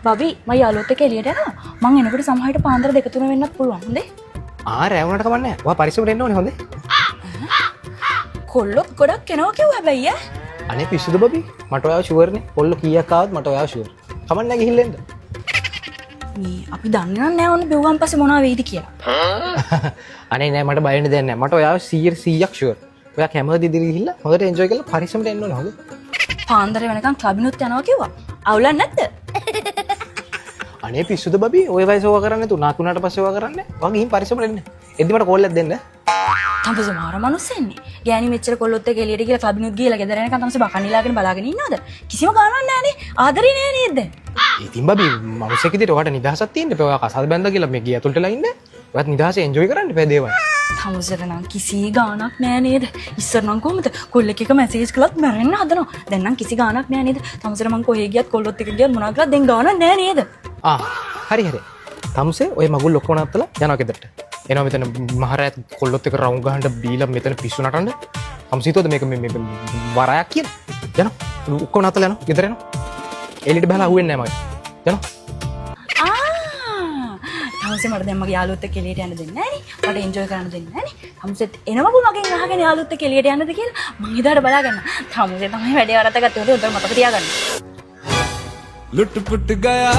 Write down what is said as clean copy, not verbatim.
බබි මම යාළුවොත් එක්ක එළියට යනවා. මං එනකොට සමහරවිට පාන්දර 2-3 වෙන්නත් පුළුවන්. හොඳේ? රැවුනට කමන්නේ. ඔයා පරිස්සමට එන්න ඕනේ හොඳේ. කොල්ලොත් ගොඩක් එනවා කිව්වා හැබැයි ඈ. අනේ පිස්සුද බබි? මට ඔයාව ෂුවර්නේ. කොල්ල කීයක් ආවත් මට ඔයාව ෂුවර්. කමන්නේ ගිහිල්ලා එන්න. මේ අපි දන්නේ නැහැ ඔන්න බෙව්වන් පස්සේ මොනවා වෙයිද කියලා. අනේ නෑ මට බය වෙන්න දෙයක් නෑ. මට ඔයාව 100%ක් ෂුවර්. ඔයා කැමතිද ඉදිරි ගිහිල්ලා හොඳට එන්ජොයි කරලා පරිස්සමට එන්න ඕනේ හොඳේ. පාන්දර වෙනකන් ක්ලබිනුත් යනවා කිව්වා. අවුලක් නැද්ද? අනේ පිස්සුද බබි? ඔය වයස ඕවා කරන්නේ තු නාතුණාට පස්සේ ඕවා කරන්නේ. ඔයා ගිහින් පරිස්සමට එන්න. එද්දි මට කෝල් එකක් දෙන්න. තඹස මාර මනුස්සෙන්නේ. ගෑණි මෙච්චර කොල්ලොත් එක්ක එළියට ගිහලා ක්ලබිනුත් ගිහලා ගෙදර එනකන් තඹස බකන් නිලාගෙන බලාගෙන ඉන්නවද? කිසිම ගානක් නැහනේ. ආදරේ නෑ නේද? ඉතින් බබි මනුස්සෙක් විදියට ඔයාට නිදහසක් තියෙන්න එපා. ඔයා කසාද බැඳලා කියලා මේ ගිය ඇතුළටලා ඉන්න. ඔයාත් නිදහසේ එන්ජොයි කරන්න එපා දේවල්. තමුසට නම් කිසි ගානක් නෑ නේද? ඉස්සර නම් කොහමද කොල්ලෙක් එක මැසේජ් කළත් මැරෙන්න හදනවා. දැන් නම් කිසි ගානක් නෑ නේද? තමුසට මං කොහේ ගියත් කොල්ලොත් එක්ක ගියත් මොනවා කළත් දැන් ගානක් නෑ නේද? හරි හරි. තමුසේ ඔය මගුල් ඔක්කොම නත්තලා යනවා ගෙදරට. එනවා මෙතන මහරයත් කොල්ලොත් එක්ක රවුම් ගහන්න බීලා මෙතන පිස්සු නටන්න. තමුසීතෝද මේක මේ වරයක් කියන. යනවා. ඔක්කොම නත්තලා යනවා ගෙදර යනවා. එළියට බහලා අහුවෙන්නේ නෑ මගේ. යනවා. තමුසේ මට දැන් මගේ යාළුවොත් එක්ක එළියට යන්න දෙන්නේ නෑනේ. මට එන්ජොයි කරන්න දෙන්නේ නෑනේ. තමුසෙත් එනවලු මගෙන් අහගෙන යාළුවොත් එක්ක එළියට යන්නද කියලා මං ඉදාට බලාගන්න. තමුසේ තමයි වැඩේ වරද්දාගත්තේ. හොඳට මතක තියාගන්න. लुट पुट गया